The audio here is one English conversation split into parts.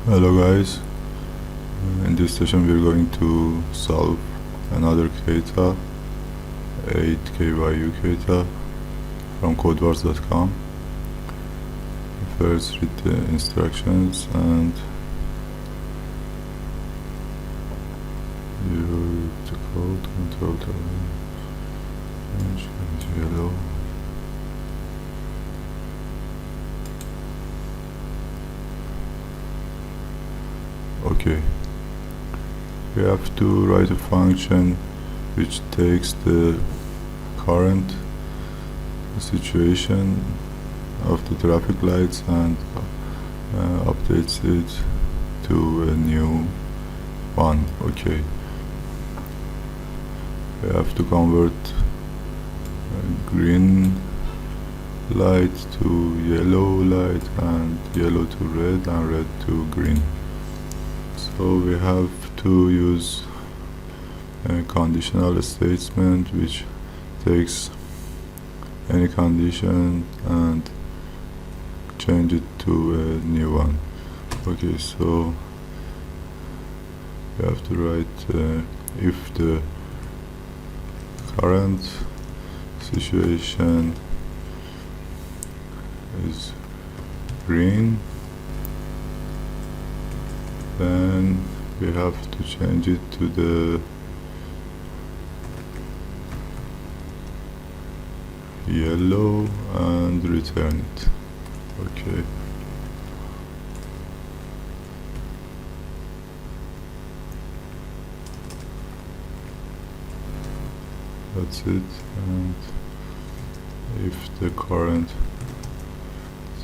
Hello guys, in this session we are going to solve another kata, 8KYU kata from codewars.com. First read the instructions and you the code control change into yellow. Okay, we have to write a function which takes the current situation of the traffic lights and updates it to a new one. Okay, we have to convert green light to yellow light and yellow to red and red to green. So we have to use a conditional statement which takes any condition and change it to a new one. Okay, so we have to write if the current situation is green, then we have to change it to the yellow and return it. Okay, that's it. And if the current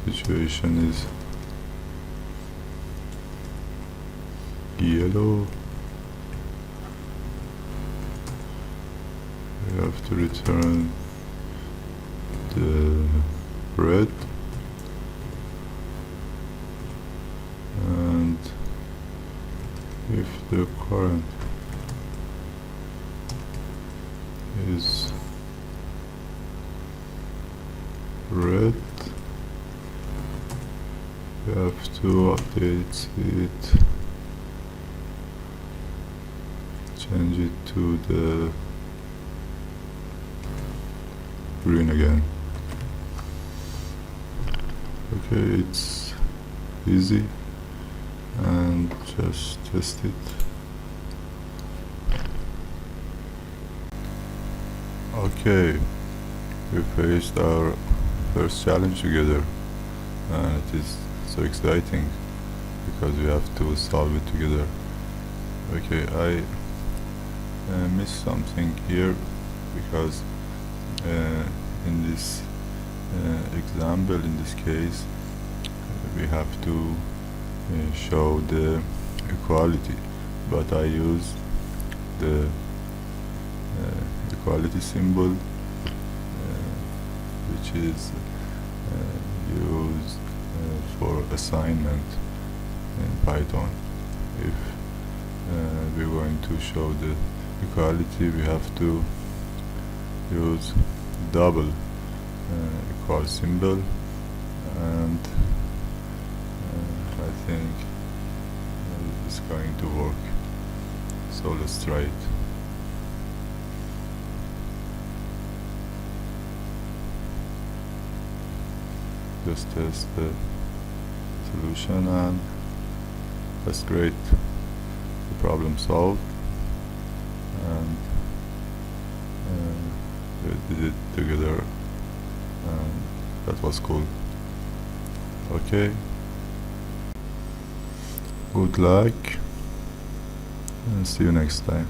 situation is yellow, we have to return the red, and if the current is red, we have to update it, change it to the green again. Okay, it's easy, and just test it. Okay, we faced our first challenge together, and it is so exciting because we have to solve it together. Okay, I missed something here because in this example, in this case, we have to show the equality, but I use the equality symbol which is used for assignment in Python. If we're going to show the equality, we have to use double equal symbol, and I think it's going to work. So let's try it. Just test the solution, and that's great. The problem solved, and we did it together, and that was cool. Okay, good luck and see you next time.